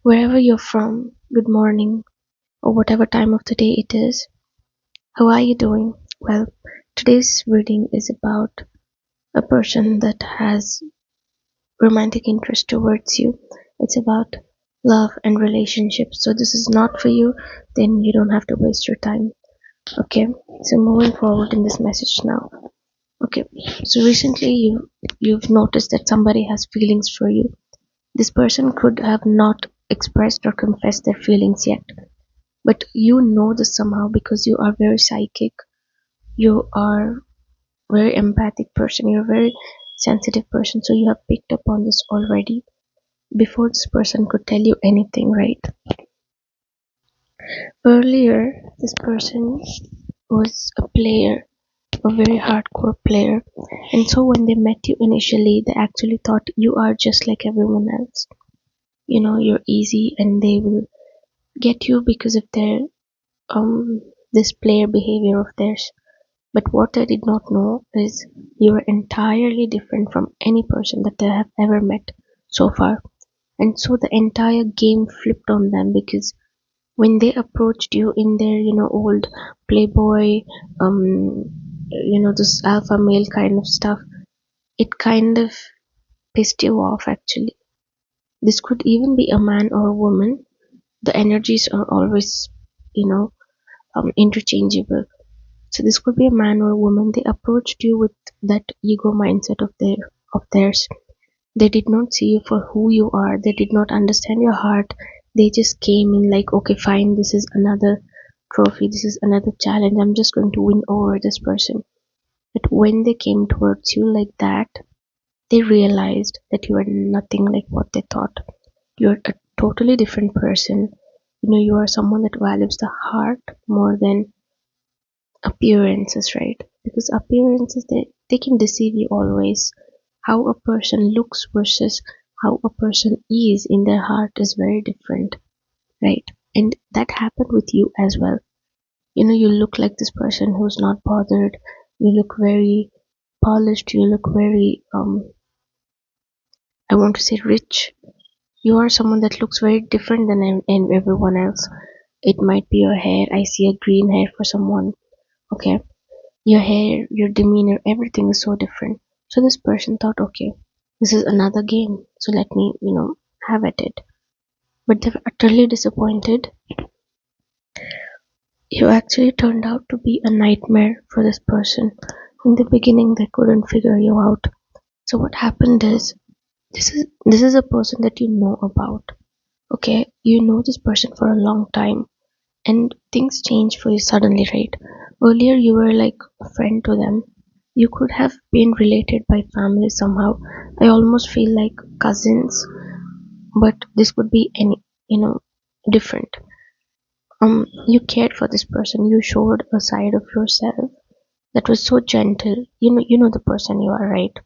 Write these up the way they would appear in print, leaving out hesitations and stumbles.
Wherever you're from, good morning, or whatever time of the day it is. How are you doing? Well, today's reading is about a person that has romantic interest towards you. It's about love and relationships. So, this is not for you, then you don't have to waste your time. Okay, so moving forward in this message now. Okay, so recently you've noticed that somebody has feelings for you. This person could have not expressed or confessed their feelings yet, but you know this somehow because you are very psychic, you are very empathic person, you're a very sensitive person, so you have picked up on this already before this person could tell you anything, right? Earlier, this person was a player, a very hardcore player, and so when they met you initially, they actually thought you are just like everyone else. You're easy, and they will get you because of their um this player behavior of theirs. But what I did not know is you are entirely different from any person that they have ever met so far. And so the entire game flipped on them because when they approached you in their, old playboy, this alpha male kind of stuff, it kind of pissed you off actually. This could even be a man or a woman. The energies are always, you know, interchangeable. So this could be a man or a woman. They approached you with that ego mindset of theirs. They did not see you for who you are. They did not understand your heart. They just came in like, okay, fine, this is another trophy, this is another challenge. I'm just going to win over this person. But when they came towards you like that, they realized that you are nothing like what they thought. You're a totally different person. You are someone that values the heart more than appearances, right? Because appearances, they can deceive you always. How a person looks versus how a person is in their heart is very different, right? And that happened with you as well. You look like this person who's not bothered. You look very polished. You look very I want to say rich. You are someone that looks very different than everyone else. It might be your hair. I see a green hair for someone. Okay, your hair, your demeanor, everything is so different. So this person thought, okay, this is another game, so let me, have at it. But they were utterly disappointed. You actually turned out to be a nightmare for this person. In the beginning, they couldn't figure you out. So what happened is, this is a person that you know about. Okay, you know this person for a long time, and things change for you suddenly, right? Earlier, you were like a friend to them. You could have been related by family somehow. I almost feel like cousins, but this could be any, different. You cared for this person. You showed a side of yourself that was so gentle. You know the person you are, right?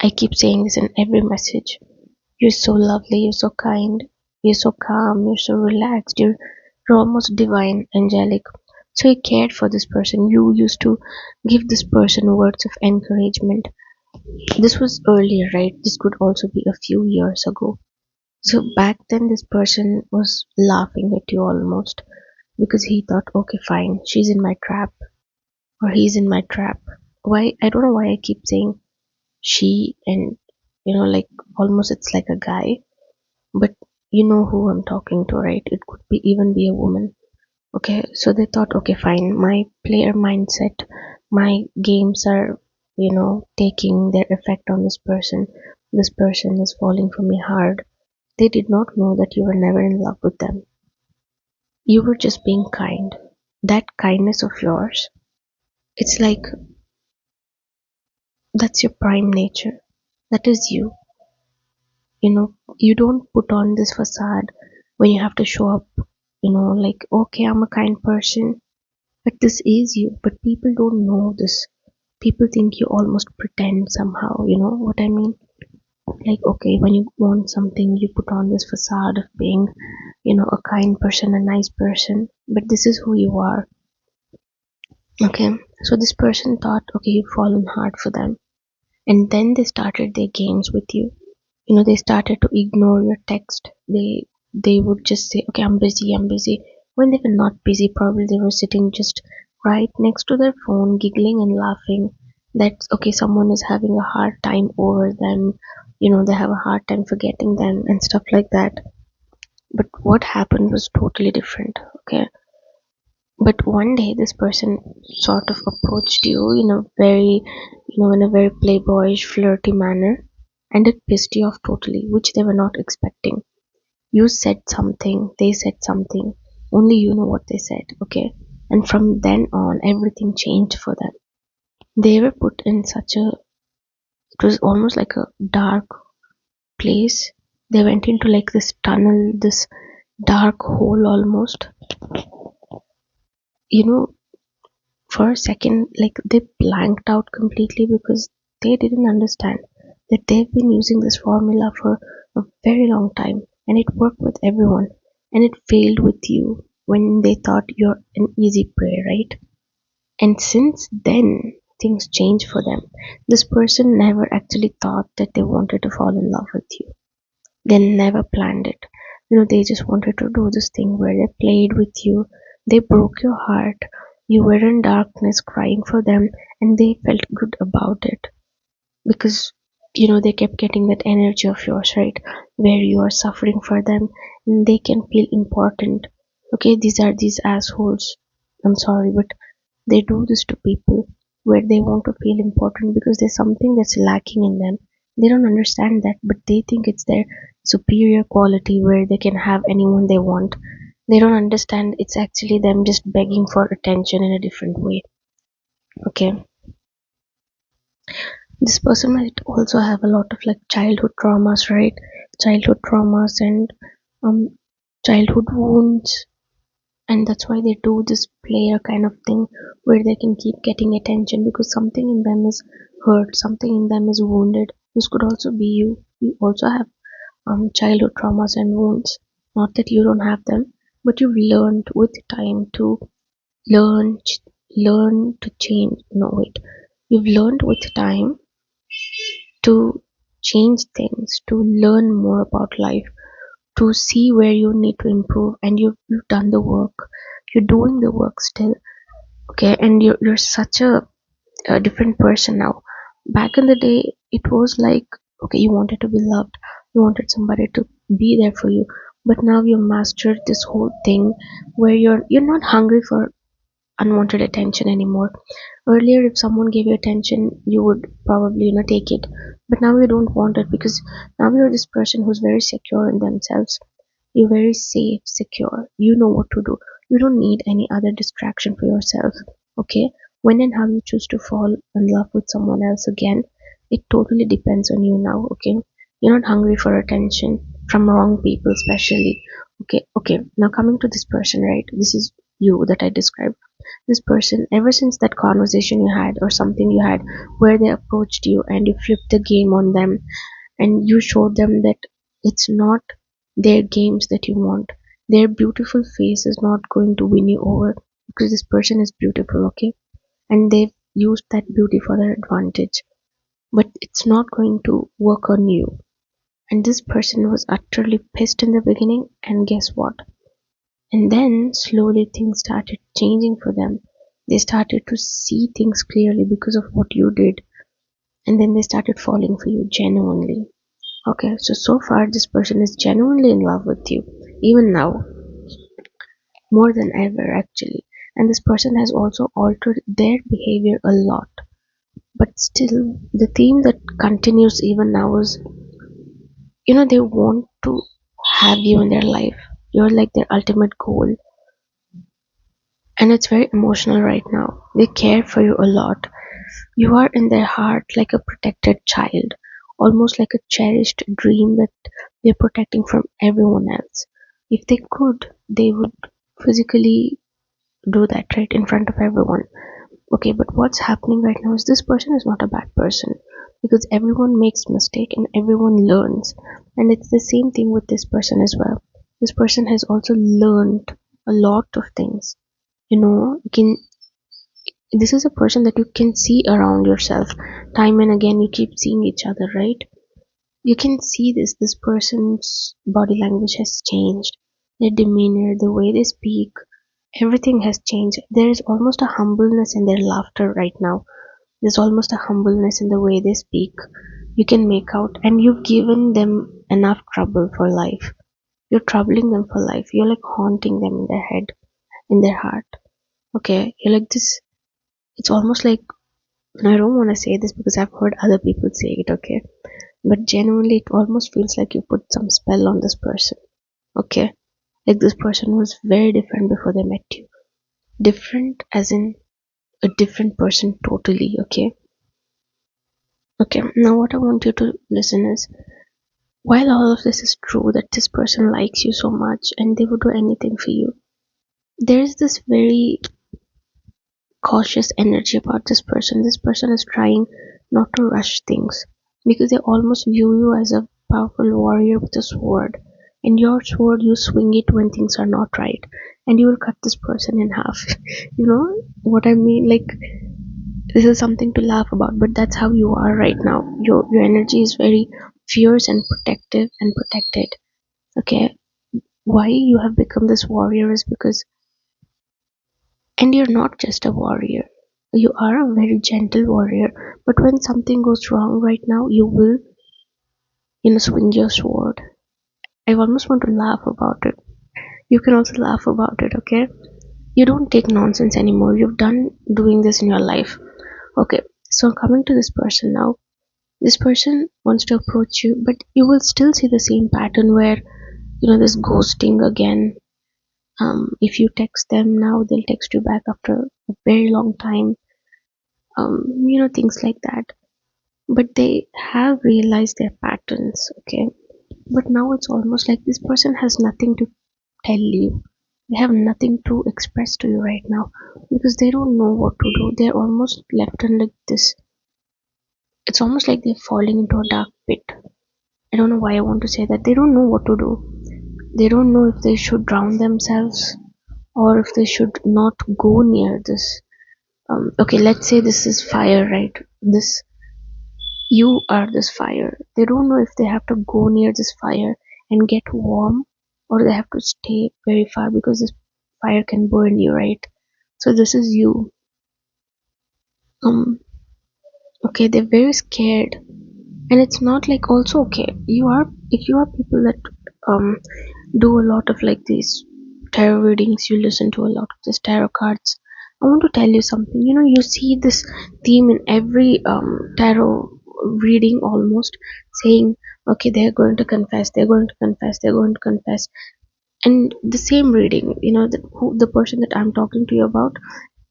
I keep saying this in every message. You're so lovely, you're so kind, you're so calm, you're so relaxed, you're almost divine, angelic. So you cared for this person. You used to give this person words of encouragement. This was earlier, right? This could also be a few years ago. So back then, this person was laughing at you almost because he thought, okay, fine, she's in my trap or he's in my trap. Why? I don't know why I keep saying she and, like almost it's like a guy, but you know who I'm talking to, right? It could be even be a woman. Okay, so they thought, okay, fine, my player mindset, my games are, taking their effect on this person. This person is falling for me hard. They did not know that you were never in love with them. You were just being kind. That kindness of yours, it's like that's your prime nature. That is you. You don't put on this facade when you have to show up, like, okay, I'm a kind person, but this is you. But people don't know this. People think you almost pretend somehow, you know what I mean? Like, okay, when you want something, you put on this facade of being, a kind person, a nice person, but this is who you are. Okay, so this person thought, okay, you've fallen hard for them, and then they started their games with you. They started to ignore your text. They they would just say, okay, I'm busy, when they were not busy. Probably they were sitting just right next to their phone, giggling and laughing. That's okay, someone is having a hard time over them, they have a hard time forgetting them and stuff like that. But what happened was totally different, okay? But one day this person sort of approached you in a very, in a very playboyish, flirty manner, and it pissed you off totally, which they were not expecting. You said something, they said something, only you know what they said, okay? And from then on, everything changed for them. They were put in such a, it was almost like a dark place. They went into like this tunnel, this dark hole almost. You know, for a second, like they blanked out completely because they didn't understand that they've been using this formula for a very long time and it worked with everyone, and it failed with you when they thought you're an easy prey, right? And since then, things changed for them. This person never actually thought that they wanted to fall in love with you. They never planned it. They just wanted to do this thing where they played with you. They broke your heart. You were in darkness crying for them, and they felt good about it because they kept getting that energy of yours, right? Where you are suffering for them and they can feel important. Okay, these are these assholes. I'm sorry, but they do this to people where they want to feel important because there's something that's lacking in them. They don't understand that, but they think it's their superior quality where they can have anyone they want. They don't understand it's actually them just begging for attention in a different way. Okay. This person might also have a lot of like childhood traumas, right? Childhood traumas and um childhood wounds, and that's why they do this player kind of thing where they can keep getting attention because something in them is hurt, something in them is wounded. This could also be you also have childhood traumas and wounds. Not that you don't have them, but you've learned with time to learn learn to change. No, wait, you've learned with time to change things, to learn more about life, to see where you need to improve, and you've done the work. You're doing the work still, okay? And you're such a different person now. Back in the day, it was like, okay, you wanted to be loved, you wanted somebody to be there for you, but now you've mastered this whole thing where you're not hungry for unwanted attention anymore. Earlier, if someone gave you attention, you would probably, take it. But now you don't want it because now you're this person who's very secure in themselves. You're very safe, secure. You know what to do. You don't need any other distraction for yourself. Okay? When and how you choose to fall in love with someone else again, it totally depends on you now. Okay? You're not hungry for attention from wrong people, especially. Okay? Okay. Now coming to this person, right? This is you that I described. This person, ever since that conversation you had or something you had where they approached you and you flipped the game on them and you showed them that it's not their games that you want, their beautiful face is not going to win you over because this person is beautiful, okay? And they've used that beauty for their advantage, but it's not going to work on you. And this person was utterly pissed in the beginning, and guess what? And then slowly things started changing for them. They started to see things clearly because of what you did. And then they started falling for you genuinely. Okay, so far this person is genuinely in love with you. Even now, more than ever actually. And this person has also altered their behavior a lot. But still, the theme that continues even now is, they want to have you in their life. You're like their ultimate goal. And it's very emotional right now. They care for you a lot. You are in their heart like a protected child, almost like a cherished dream that they're protecting from everyone else. If they could, they would physically do that right in front of everyone. Okay, but what's happening right now is this person is not a bad person because everyone makes mistake and everyone learns. And it's the same thing with this person as well. This person has also learned a lot of things. You can, this is a person that you can see around yourself time and again. You keep seeing each other, right? You can see this person's body language has changed, their demeanor, the way they speak, everything has changed. There is almost a humbleness in their laughter right now. There's almost a humbleness in the way they speak. You can make out, and you've given them enough trouble for life. You're troubling them for life. You're like haunting them in their head, in their heart. Okay, you're like this. It's almost like, I don't want to say this because I've heard other people say it, okay? But genuinely, it almost feels like you put some spell on this person, okay? Like this person was very different before they met you. Different as in a different person totally, okay? Okay, now what I want you to listen is, while all of this is true that this person likes you so much and they would do anything for you, there is this very cautious energy about this person. This person is trying not to rush things because they almost view you as a powerful warrior with a sword. And your sword, you swing it when things are not right, and you will cut this person in half. You know what I mean? Like, this is something to laugh about, but that's how you are right now. Your energy is very fierce and protective and protected. Okay, why you have become this warrior is because, and you're not just a warrior, you are a very gentle warrior, but when something goes wrong right now, you will, swing your sword. I almost want to laugh about it. You can also laugh about it, okay? You don't take nonsense anymore. You've done doing this in your life. Okay, so coming to this person now. This person wants to approach you, but you will still see the same pattern where, this ghosting again. If you text them now, they'll text you back after a very long time. Things like that. But they have realized their patterns, okay? But now it's almost like this person has nothing to tell you. They have nothing to express to you right now because they don't know what to do. They're almost left in like this. It's almost like they're falling into a dark pit. I don't know why I want to say that. They don't know what to do. They don't know if they should drown themselves or if they should not go near this. Okay, let's say this is fire, right? This You are this fire. They don't know if they have to go near this fire and get warm or they have to stay very far because this fire can burn you, right? So this is you. Um okay, they're very scared. And it's not like, also, okay, you are, if you are people that um do a lot of like these tarot readings, you listen to a lot of these tarot cards. I want to tell you something. You see this theme in every tarot reading almost, saying, okay, they're going to confess, they're going to confess, they're going to confess. And the same reading, the person that I'm talking to you about,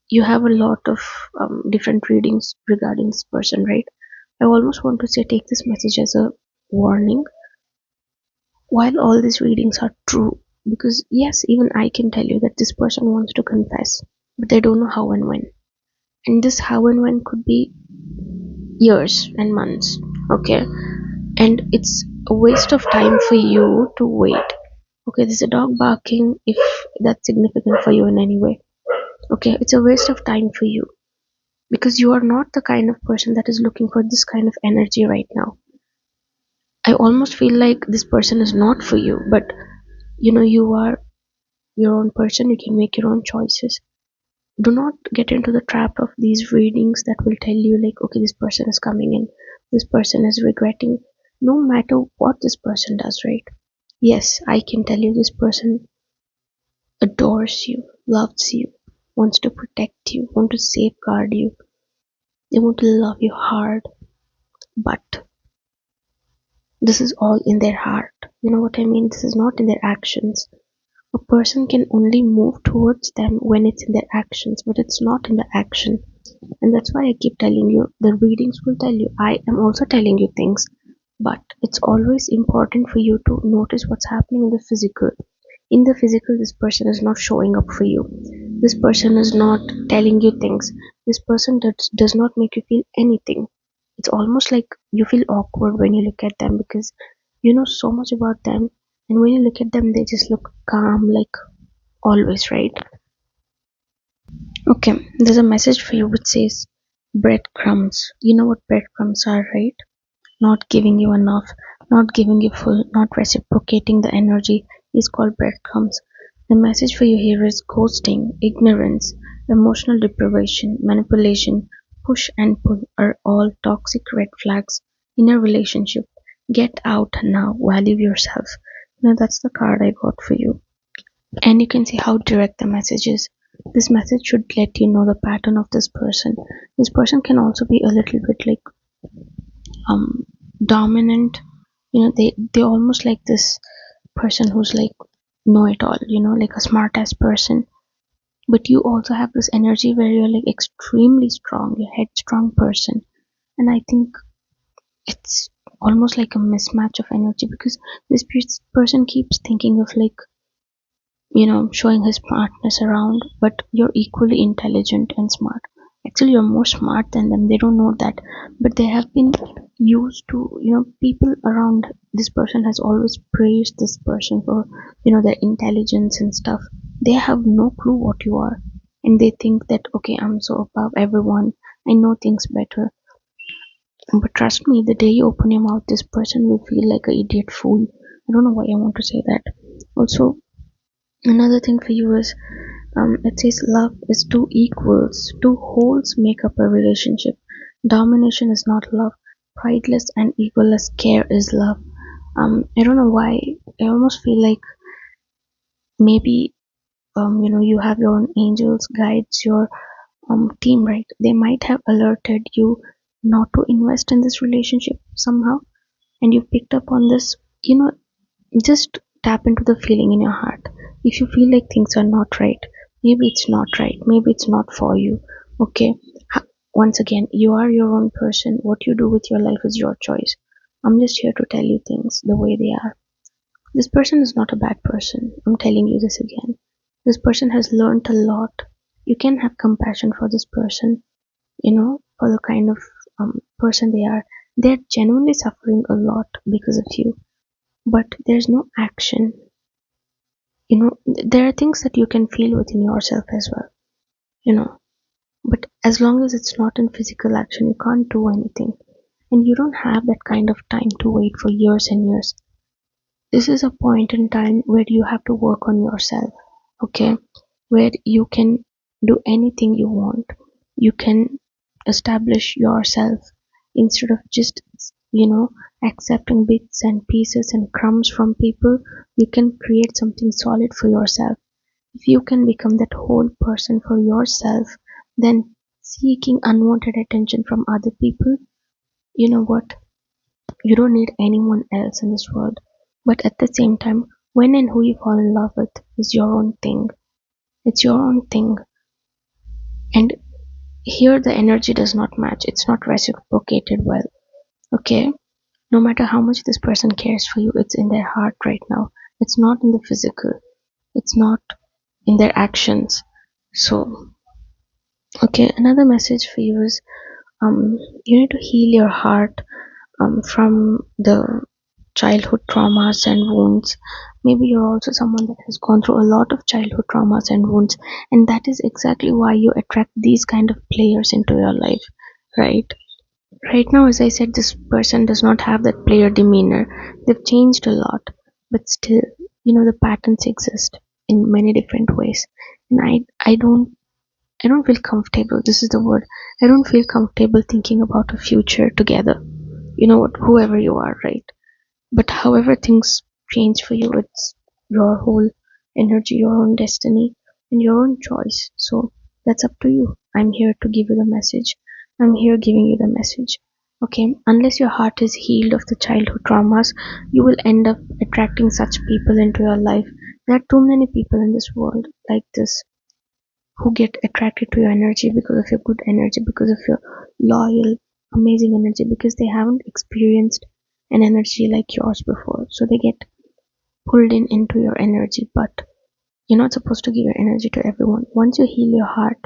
you have a lot of different readings regarding this person, right? I almost want to say, take this message as a warning. While all these readings are true, because yes, even I can tell you that this person wants to confess, but they don't know how and when. And this how and when could be years and months, okay? And it's a waste of time for you to wait. Okay, there's a dog barking, if that's significant for you in any way. Okay, it's a waste of time for you because you are not the kind of person that is looking for this kind of energy right now. I almost feel like this person is not for you, but you are your own person, you can make your own choices. Do not get into the trap of these readings that will tell you, like, okay, this person is coming in, this person is regretting. No matter what this person does, right? Yes, I can tell you this person adores you, loves you, wants to protect you, want to safeguard you, they want to love you hard, but this is all in their heart. You know what I mean? This is not in their actions. A person can only move towards them when it's in their actions, but it's not in the action. And that's why I keep telling you, the readings will tell you. I am also telling you things, but it's always important for you to notice what's happening in the physical. In the physical, this person is not showing up for you. This person is not telling you things. This person does not make you feel anything. It's almost like you feel awkward when you look at them because you know so much about them, and when you look at them, they just look calm, like always, right? Okay, there's a message for you which says breadcrumbs. You know what breadcrumbs are, right? not giving you enough, not giving you full, not reciprocating the energy is called breadcrumbs. The message for you here is ghosting, ignorance, emotional deprivation, manipulation, push and pull are all toxic red flags in a relationship. Get out now, value yourself. Now that's the card I got for you. And you can see how direct the message is. This message should let you know the pattern of this person. This person can also be a little bit like um dominant. They almost like this person who's like know it all, like a smart ass person. But you also have this energy where you're like extremely strong, you're a headstrong person. And I think it's almost like a mismatch of energy because this person keeps thinking of like showing his smartness around, but you're equally intelligent and smart. Actually, you're more smart than them. They don't know that, but they have been used to, people around this person has always praised this person for, their intelligence and stuff. They have no clue what you are, and they think that, okay, I'm so above everyone. I know things better. But trust me, the day you open your mouth, this person will feel like an idiot fool. I don't know why I want to say that. Also, another thing for you is it says love is two equals, two wholes make up a relationship. Domination is not love. Prideless and egoless care is love. I don't know why. I almost feel like maybe you have your own angels, guides, your team, right? They might have alerted you not to invest in this relationship somehow, and you picked up on this. Just tap into the feeling in your heart. If you feel like things are not right, maybe it's not right, maybe it's not for you. Okay. Once again, you are your own person. What you do with your life is your choice. I'm just here to tell you things the way they are. This person is not a bad person. I'm telling you this again. This person has learned a lot. You can have compassion for this person, for the kind of person they are. They're genuinely suffering a lot because of you, but there's no action. There are things that you can feel within yourself as well, you know but as long as it's not in physical action, you can't do anything, and you don't have that kind of time to wait for years and years. This is a point in time where you have to work on yourself, okay, where you can do anything you want. You can establish yourself instead of just you know accepting bits and pieces and crumbs from people. You can create something solid for yourself. If you can become that whole person for yourself, then seeking unwanted attention from other people, you know what? You don't need anyone else in this world. But at the same time, when and who you fall in love with is your own thing. It's your own thing. And here the energy does not match. It's not reciprocated well. Okay? No matter how much this person cares for you, it's in their heart right now. It's not in the physical. It's not in their actions. So, okay, another message for you is you need to heal your heart from the childhood traumas and wounds. Maybe you're also someone that has gone through a lot of childhood traumas and wounds, and that is exactly why you attract these kind of players into your life, right? Right now, as I said, this person does not have that player demeanor. They've changed a lot, but still, the patterns exist in many different ways. And I don't feel comfortable. This is the word. I don't feel comfortable thinking about a future together. You know what? Whoever you are, right? But however things change for you, it's your whole energy, your own destiny, and your own choice. So that's up to you. I'm here to give you the message. I'm here giving you the message. Okay, unless your heart is healed of the childhood traumas, you will end up attracting such people into your life. There are too many people in this world like this who get attracted to your energy because of your good energy, because of your loyal, amazing energy, because they haven't experienced an energy like yours before. So they get pulled in into your energy, but you're not supposed to give your energy to everyone. Once you heal your heart,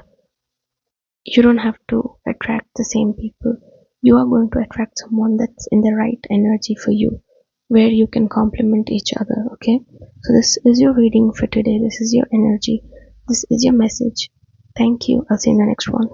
you don't have to attract the same people. You are going to attract someone that's in the right energy for you, where you can complement each other. Okay, so this is your reading for today. This is your energy. This is your message. Thank you. I'll see you in the next one.